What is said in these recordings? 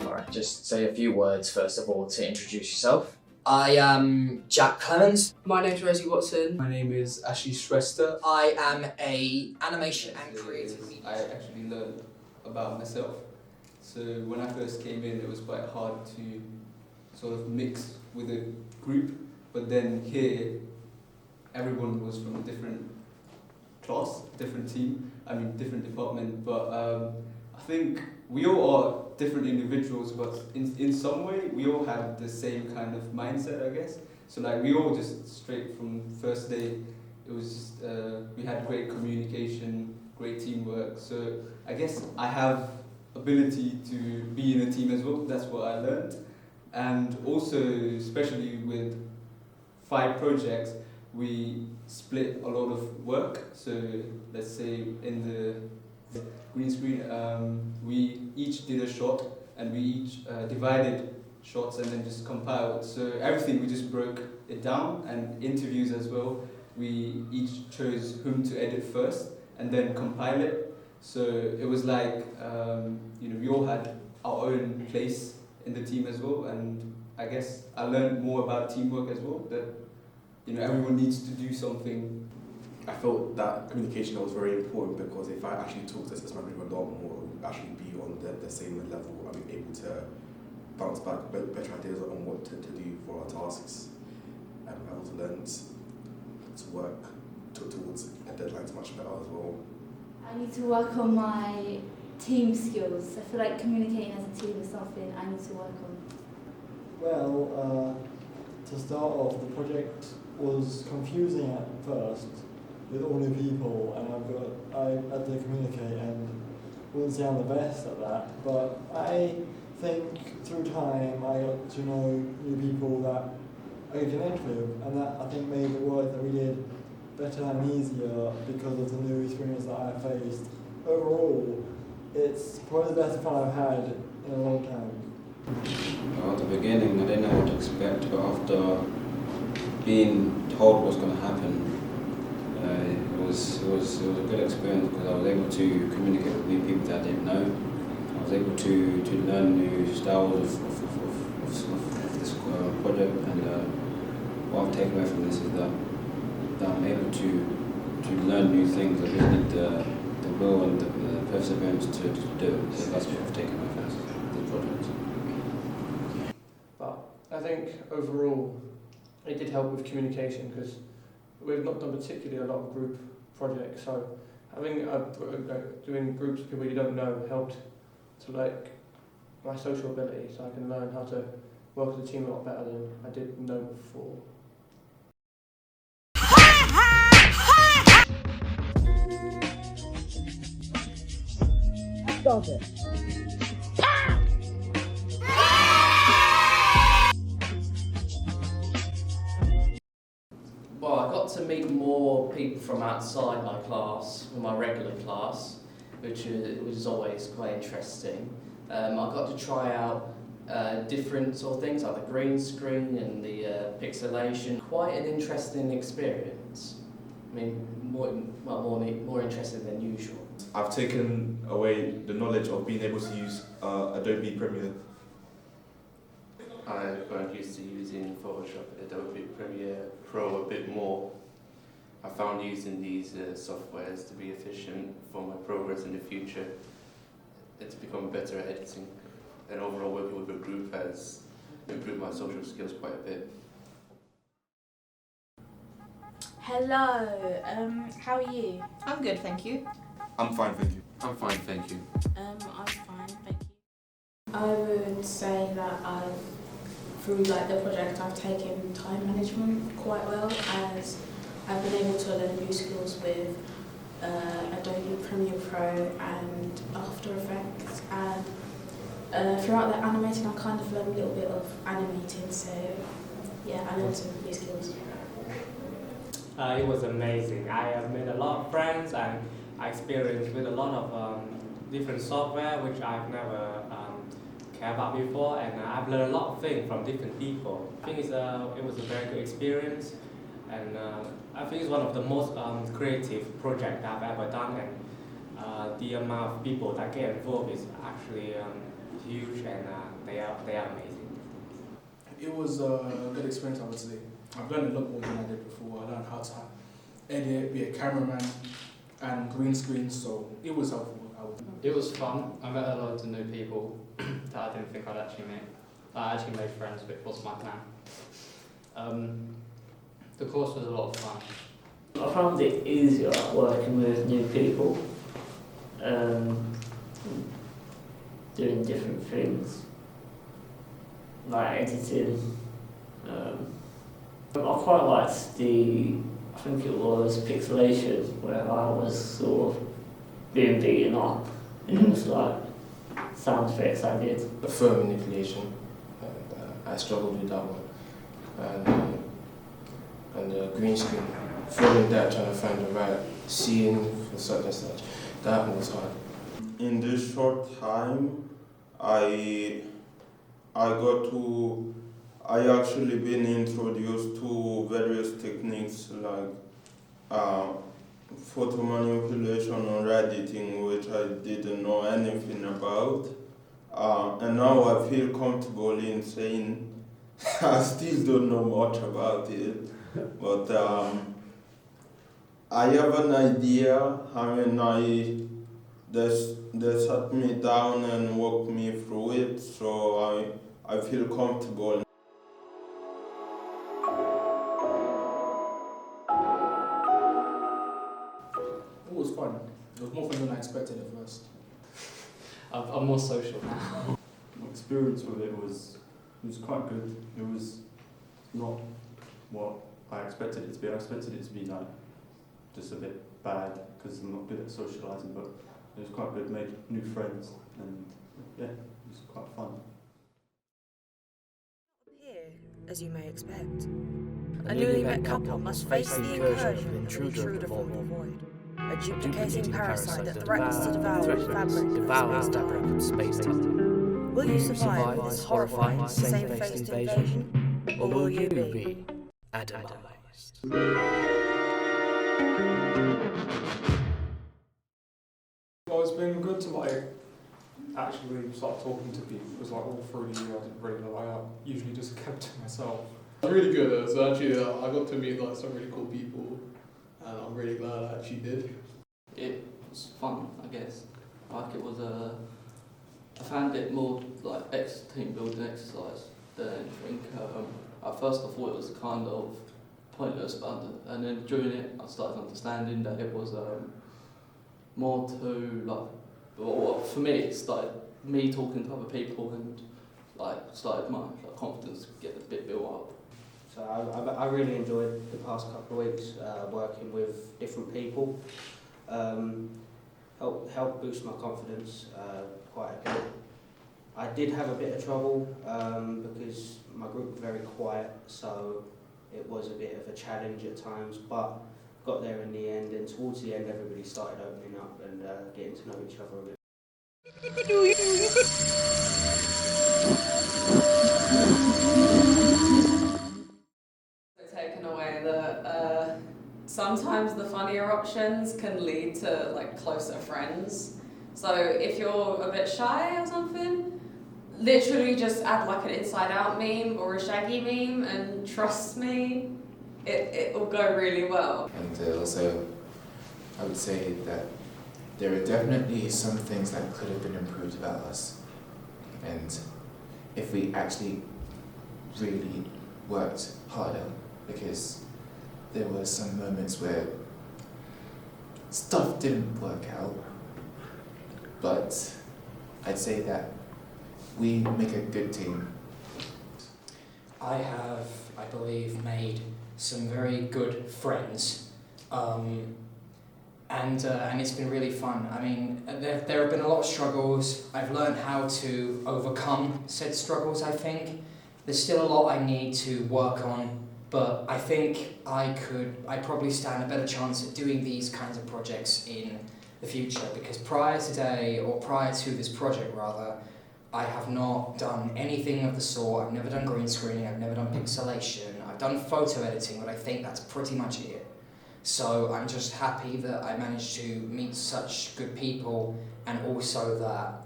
Alright, just say a few words first of all to introduce yourself. I am Jack Clemens. My name's Rosie Watson. My name is Ashish Shrestha. I am a animation and creative lead. I actually learned about myself. So when I first came in, it was quite hard to sort of mix with a group. But then here, everyone was from a different class, different team, different department. But I think we all are different individuals, but in some way, we all have the same kind of mindset, I guess. So like we all just straight from first day, it was just, we had great communication, great teamwork. So I guess I have ability to be in a team as well. That's what I learned. And also, especially with 5 projects, we split a lot of work. So let's say in the green screen, we each did a shot and we each divided shots and then just compiled. So everything we just broke it down, and interviews as well. We each chose whom to edit first and then compile it. So it was like, we all had our own place in the team as well, and I guess I learned more about teamwork as well, that everyone needs to do something. I felt that communication was very important, because if I actually talk to this manager a lot more, we'll actually be on the same level. I'll be able to bounce back better ideas on what to do for our tasks. I also learned to work towards a deadline much better as well. I need to work on my team skills. I feel like communicating as a team is something I need to work on. Well, to start off, the project was confusing at first with all new people, and I had to communicate, and wouldn't say I'm the best at that, but I think through time I got to know new people that I could connect with, and that I think made the work that we did better and easier because of the new experience that I faced. Overall, it's probably the best fun I've had in a long time. At the beginning, I didn't know what to expect, but after being told what's going to happen, it was a good experience, because I was able to communicate with new people that I didn't know. I was able to learn new styles of this project, and what I've taken away from this is that I'm able to learn new things. I just need the will and the perseverance to do it. So that's what I've taken away from this project. But I think overall it did help with communication, because we've not done particularly a lot of group projects, so having doing groups of people you don't know helped to my social ability, so I can learn how to work as a team a lot better than I did know before. Stop it. Well, I got to meet more people from outside my class, from my regular class, which was always quite interesting. I got to try out different sort of things like the green screen and the pixelation. Quite an interesting experience. More interesting than usual. I've taken away the knowledge of being able to use Adobe Premiere. I've got used to using Photoshop and Adobe Premiere Pro a bit more. I found using these softwares to be efficient for my progress in the future and to become better at editing. And overall, working with a group has improved my social skills quite a bit. Hello, how are you? I'm good, thank you. I'm fine, thank you. I'm fine, thank you. I'm fine, thank you. I would say that through the project, I've taken time management quite well, as I've been able to learn new skills with Adobe Premiere Pro and After Effects, and throughout the animating I kind of learned a little bit of animating, so yeah, I learned some new skills. It was amazing. I have made a lot of friends, and I experienced with a lot of different software which I've never cared about before, and I've learned a lot of things from different people. I think it was a very good experience, and I think it's one of the most creative projects I've ever done, and The amount of people that get involved is actually huge, and they are amazing. It was a good experience, I would say. I've learned a lot more than I did before. I learned how to edit, be a cameraman, and green screen, so it was helpful. It was fun. I met loads of new people that I didn't think I'd actually meet. I actually made friends, but it wasn't my plan. The course was a lot of fun. I found it easier working with new people, doing different things, like editing. I quite liked I think it was pixelation, where I was sort of being beaten up. It was like sound effects I did. Film manipulation, I struggled with that one. And the green screen, filming that, trying to find the right scene for such and such, that one was hard. In this short time, I actually been introduced to various techniques like photo manipulation or editing, which I didn't know anything about. And now I feel comfortable in saying I still don't know much about it, but I have an idea. I mean, they sat me down and walked me through it, so I feel comfortable. It was fun. It was more fun than I expected at first. I'm more social now. My experience with it was quite good. It was not what I expected it to be. I expected it to be like just a bit bad because I'm not good at socialising, but it was quite good. Made new friends, and yeah, it was quite fun. Here, as you may expect, a newly met couple must face the incursion of an intruder from the void, a duplicating parasite that threatens to devour the fabric of space-time. Will you survive this horrifying, same-faced invasion, or will you be atomized? Well, it's been good to actually start talking to people, because all through the year I didn't really know. I usually just kept to myself. It's really good. So actually, I got to meet some really cool people, and I'm really glad I actually did. It was fun, I guess. It was I found it more like team building exercise than anything. At first I thought it was kind of pointless, and then during it I started understanding that it was more to for me it started me talking to other people, and started my confidence to get a bit built up. So I really enjoyed the past couple of weeks working with different people. Helped boost my confidence quite a bit. I did have a bit of trouble because my group was very quiet, so it was a bit of a challenge at times, but got there in the end, and towards the end everybody started opening up and getting to know each other a bit. Taken away that sometimes the funnier options can lead to closer friends. So if you're a bit shy or something, literally just add an inside out meme or a shaggy meme, and trust me, it will go really well. And also, I would say that there are definitely some things that could have been improved about us. And if we actually really worked harder, because there were some moments where stuff didn't work out, but I'd say that we make a good team. I have, I believe, made some very good friends, and it's been really fun. I mean, there have been a lot of struggles. I've learned how to overcome said struggles, I think. There's still a lot I need to work on, but I think I probably stand a better chance at doing these kinds of projects in the future, because prior to this project rather, I have not done anything of the sort. I've never done green screening, I've never done pixelation, I've done photo editing, but I think that's pretty much it. So I'm just happy that I managed to meet such good people, and also that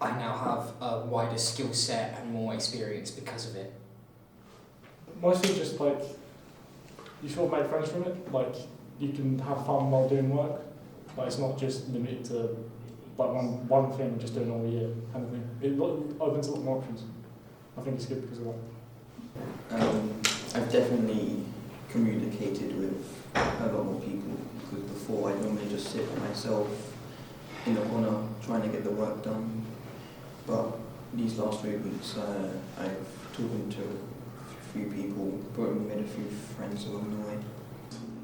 I now have a wider skill set and more experience because of it. Mostly just like, you sort of make friends from it, like you can have fun while doing work, but it's not just limited to like one thing, just doing all year kind of thing. It opens a lot more options. I think it's good because of that. I've definitely communicated with a lot more people, because before I normally just sit by myself in the corner trying to get the work done. But these last 3 weeks I've talked to a few people, made a few friends along the way.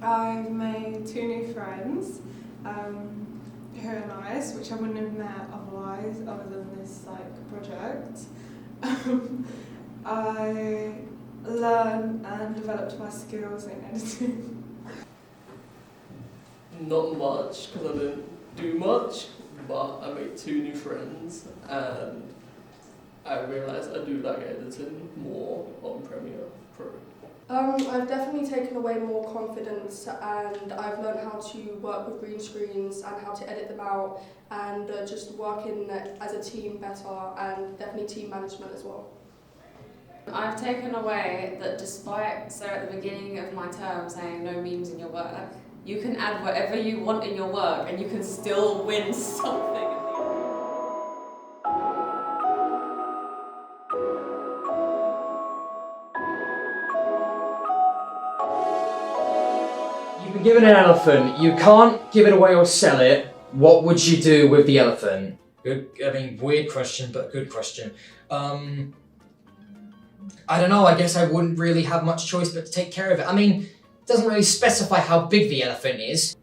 I've made 2 new friends who are nice, which I wouldn't have met otherwise, other than this project. I learned and developed my skills in editing. Not much, because I didn't do much, but I made 2 new friends, and I realised I do like editing more on Premiere Pro. I've definitely taken away more confidence, and I've learned how to work with green screens and how to edit them out, and just working as a team better, and definitely team management as well. I've taken away that despite Sarah at the beginning of my term saying no memes in your work, you can add whatever you want in your work and you can still win something. You've been given an elephant, you can't give it away or sell it. What would you do with the elephant? Good, I mean, weird question, but good question. I don't know, I guess I wouldn't really have much choice but to take care of it. I mean, it doesn't really specify how big the elephant is.